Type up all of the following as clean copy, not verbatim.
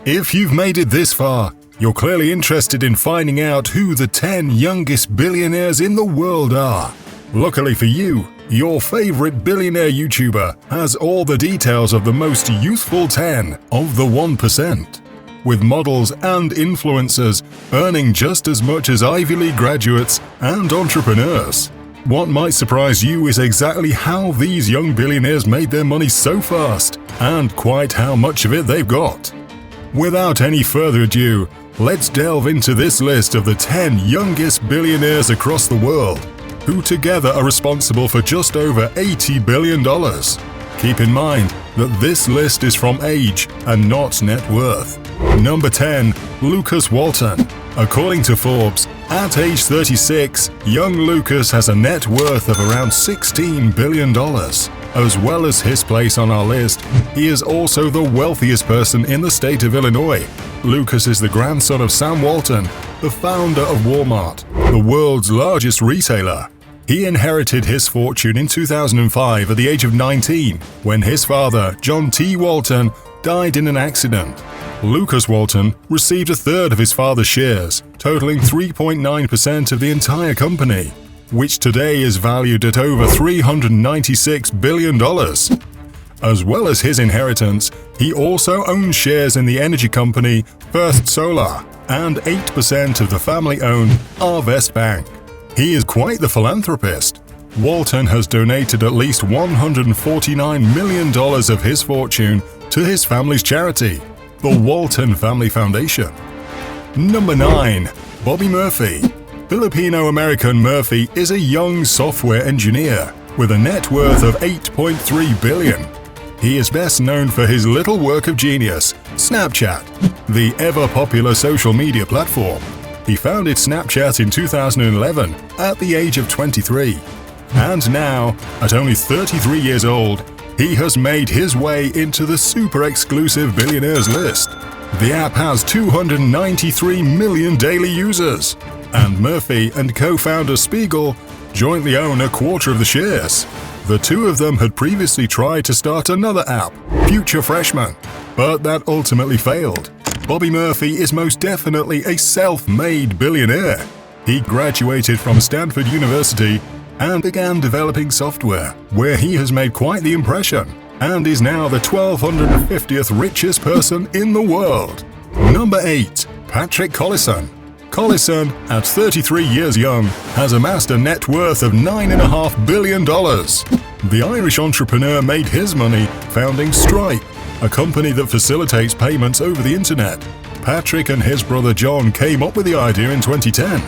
If you've made it this far, you're clearly interested in finding out who the 10 youngest billionaires in the world are. Luckily for you, your favorite billionaire YouTuber has all the details of the most youthful 10 of the 1%, with models and influencers earning just as much as Ivy League graduates and entrepreneurs. What might surprise you is exactly how these young billionaires made their money so fast, and quite how much of it they've got. Without any further ado, let's delve into this list of the 10 youngest billionaires across the world, who together are responsible for just over $80 billion. Keep in mind that this list is from age and not net worth. Number 10. Lukas Walton. According to Forbes, at age 36, young Lukas has a net worth of around $16 billion. As well as his place on our list, he is also the wealthiest person in the state of Illinois. Lukas is the grandson of Sam Walton, the founder of Walmart, the world's largest retailer. He inherited his fortune in 2005 at the age of 19, when his father, John T. Walton, died in an accident. Lukas Walton received a third of his father's shares, totaling 3.9% of the entire company, which today is valued at over $396 billion. As well as his inheritance, he also owns shares in the energy company First Solar and 8% of the family-owned Arvest Bank. He is quite the philanthropist. Walton has donated at least $149 million of his fortune to his family's charity, the Walton Family Foundation. Number 9. Bobby Murphy. Filipino-American Murphy is a young software engineer with a net worth of $8.3 billion. He is best known for his little work of genius, Snapchat, the ever-popular social media platform. He founded Snapchat in 2011 at the age of 23. And now, at only 33 years old, he has made his way into the super exclusive billionaires list. The app has 293 million daily users, and Murphy and co-founder Spiegel jointly own a quarter of the shares. The two of them had previously tried to start another app, Future Freshman, but that ultimately failed. Bobby Murphy is most definitely a self-made billionaire. He graduated from Stanford University and began developing software, where he has made quite the impression, and is now the 1,250th richest person in the world. Number 8. Patrick Collison. Collison, at 33 years young, has amassed a net worth of $9.5 billion. The Irish entrepreneur made his money founding Stripe, a company that facilitates payments over the internet. Patrick and his brother John came up with the idea in 2010,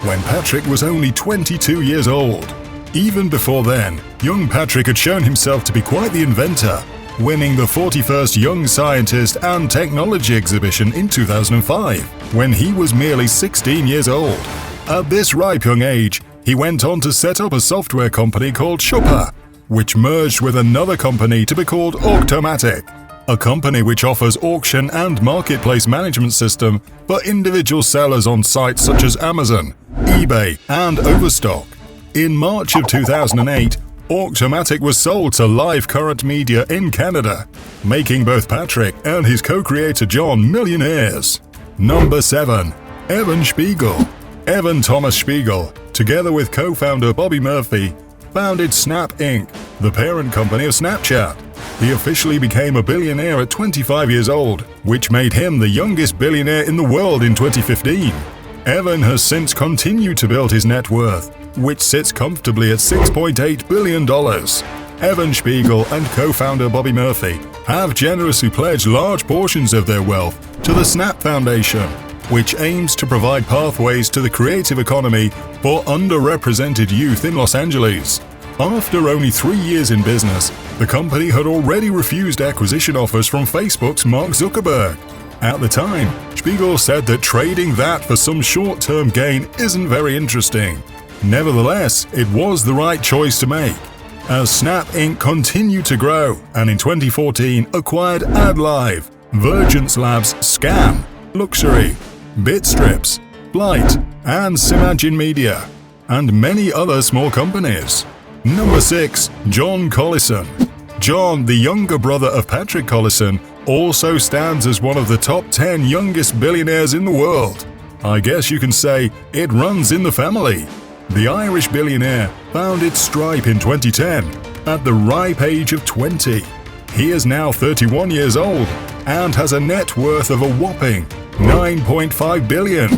when Patrick was only 22 years old. Even before then, young Patrick had shown himself to be quite the inventor, winning the 41st Young Scientist and Technology exhibition in 2005, when he was merely 16 years old. At this ripe young age, he went on to set up a software company called Shopper, which merged with another company to be called Automatic, a company which offers auction and marketplace management system for individual sellers on sites such as Amazon, eBay, and Overstock. In March of 2008, Automatic was sold to Live Current Media in Canada, making both Patrick and his co-creator John millionaires. Number 7. Evan Spiegel. Evan Thomas Spiegel, together with co-founder Bobby Murphy, founded Snap Inc., the parent company of Snapchat. He officially became a billionaire at 25 years old, which made him the youngest billionaire in the world in 2015. Evan has since continued to build his net worth, which sits comfortably at $6.8 billion. Evan Spiegel and co-founder Bobby Murphy have generously pledged large portions of their wealth to the Snap Foundation, which aims to provide pathways to the creative economy for underrepresented youth in Los Angeles. After only 3 years in business, the company had already refused acquisition offers from Facebook's Mark Zuckerberg. At the time, Spiegel said that trading that for some short-term gain isn't very interesting. Nevertheless, it was the right choice to make, as Snap Inc. continued to grow and in 2014 acquired AdLive, Vergence Labs, Scam, Luxury, Bitstrips, Blight, and Simagine Media, and many other small companies. Number 6. John Collison. John, the younger brother of Patrick Collison, also stands as one of the top 10 youngest billionaires in the world. I guess you can say it runs in the family. The Irish billionaire founded Stripe in 2010 at the ripe age of 20. He is now 31 years old and has a net worth of a whopping $9.5 billion,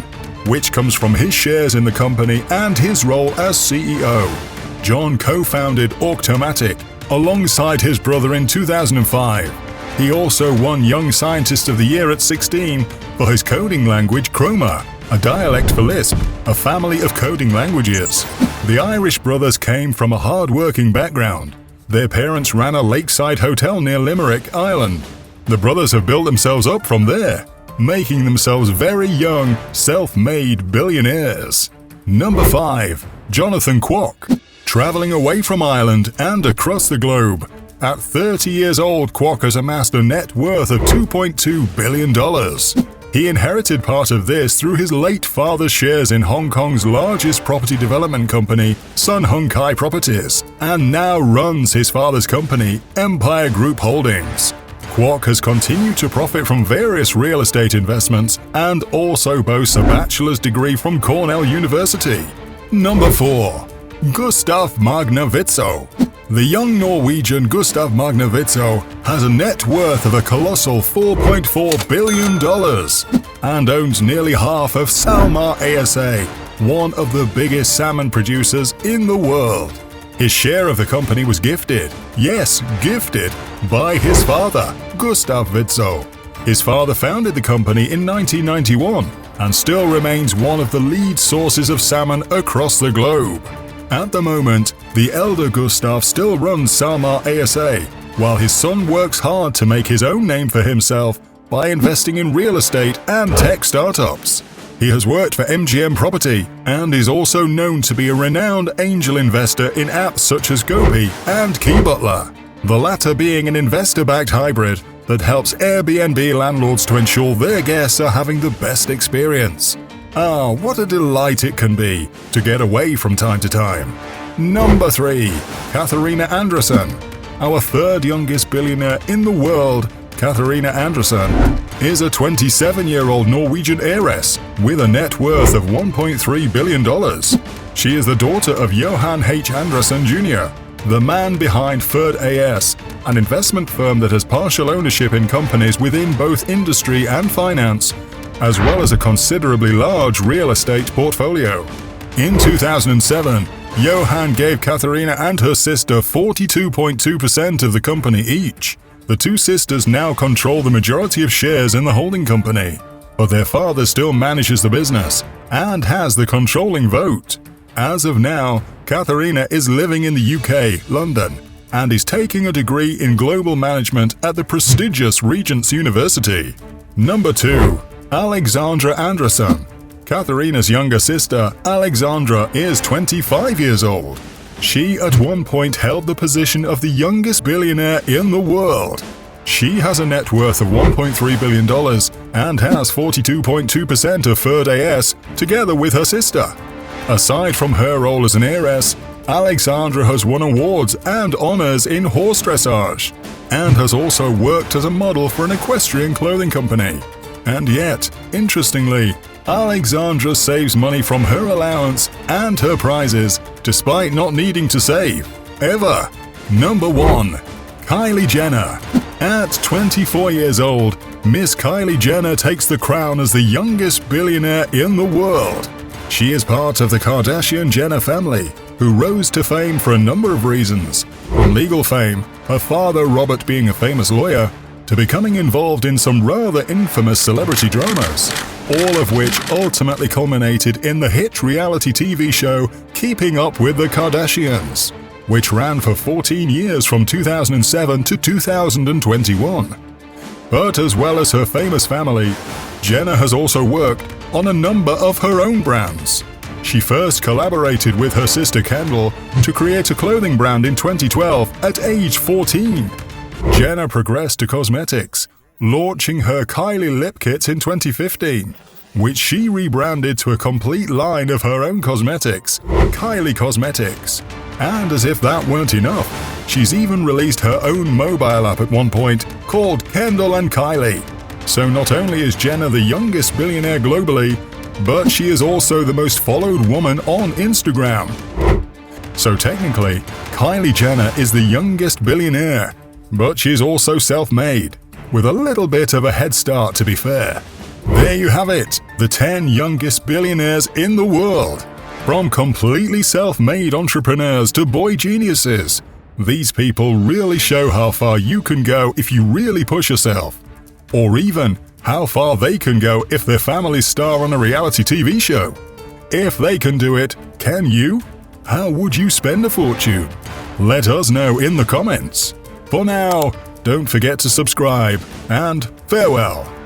which comes from his shares in the company and his role as CEO. John co-founded Automatic alongside his brother in 2005. He also won Young Scientist of the Year at 16 for his coding language Chroma, a dialect for Lisp, a family of coding languages. The Irish brothers came from a hard-working background. Their parents ran a lakeside hotel near Limerick, Ireland. The brothers have built themselves up from there, making themselves very young, self-made billionaires. Number 5. Jonathan Kwok. Traveling away from Ireland and across the globe. At 30 years old, Kwok has amassed a net worth of $2.2 billion. He inherited part of this through his late father's shares in Hong Kong's largest property development company, Sun Hung Kai Properties, and now runs his father's company, Empire Group Holdings. Kwok has continued to profit from various real estate investments and also boasts a bachelor's degree from Cornell University. Number 4. Gustav Magnar Witzoe. The young Norwegian Gustav Magnar Witzoe has a net worth of a colossal $4.4 billion and owns nearly half of SalMar ASA, one of the biggest salmon producers in the world. His share of the company was gifted, yes, gifted, by his father, Gustav Witzoe. His father founded the company in 1991 and still remains one of the lead sources of salmon across the globe. At the moment, the elder Gustav still runs SalMar ASA, while his son works hard to make his own name for himself by investing in real estate and tech startups. He has worked for MGM Property and is also known to be a renowned angel investor in apps such as Gopi and Keybutler, the latter being an investor-backed hybrid that helps Airbnb landlords to ensure their guests are having the best experience. Ah, what a delight it can be to get away from time to time. Number 3. Katharina Andresen. Our third youngest billionaire in the world, Katharina Andresen, is a 27-year-old Norwegian heiress with a net worth of $1.3 billion. She is the daughter of Johan H. Andresen Jr., the man behind Third AS, an investment firm that has partial ownership in companies within both industry and finance, as well as a considerably large real estate portfolio. In 2007, Johan gave Katharina and her sister 42.2% of the company each. The two sisters now control the majority of shares in the holding company, but their father still manages the business and has the controlling vote. As of now, Katharina is living in the UK, London, and is taking a degree in global management at the prestigious Regent's University. Number 2. Alexandra Andresen. Katharina's younger sister, Alexandra, is 25 years old. She at one point held the position of the youngest billionaire in the world. She has a net worth of $1.3 billion and has 42.2% of Third AS together with her sister. Aside from her role as an heiress, Alexandra has won awards and honors in horse dressage and has also worked as a model for an equestrian clothing company. And yet, interestingly, Alexandra saves money from her allowance and her prizes, despite not needing to save, ever. Number 1. Kylie Jenner. At 24 years old, Miss Kylie Jenner takes the crown as the youngest billionaire in the world. She is part of the Kardashian-Jenner family, who rose to fame for a number of reasons, from legal fame, her father Robert being a famous lawyer, to becoming involved in some rather infamous celebrity dramas, all of which ultimately culminated in the hit reality TV show Keeping Up with the Kardashians, which ran for 14 years from 2007 to 2021. But as well as her famous family, Jenner has also worked on a number of her own brands. She first collaborated with her sister Kendall to create a clothing brand in 2012 at age 14. Jenner progressed to cosmetics, launching her Kylie lip kits in 2015, which she rebranded to a complete line of her own cosmetics, Kylie Cosmetics. And as if that weren't enough, She's even released her own mobile app at one point called Kendall and Kylie. So not only is Jenner the youngest billionaire globally, but she is also the most followed woman on Instagram. So technically, Kylie Jenner is the youngest billionaire, but she's also self-made, with a little bit of a head start to be fair. There you have it, the 10 youngest billionaires in the world. From completely self-made entrepreneurs to boy geniuses, these people really show how far you can go if you really push yourself. Or even how far they can go if their families star on a reality TV show. If they can do it, can you? How would you spend a fortune? Let us know in the comments. For now, don't forget to subscribe, and farewell.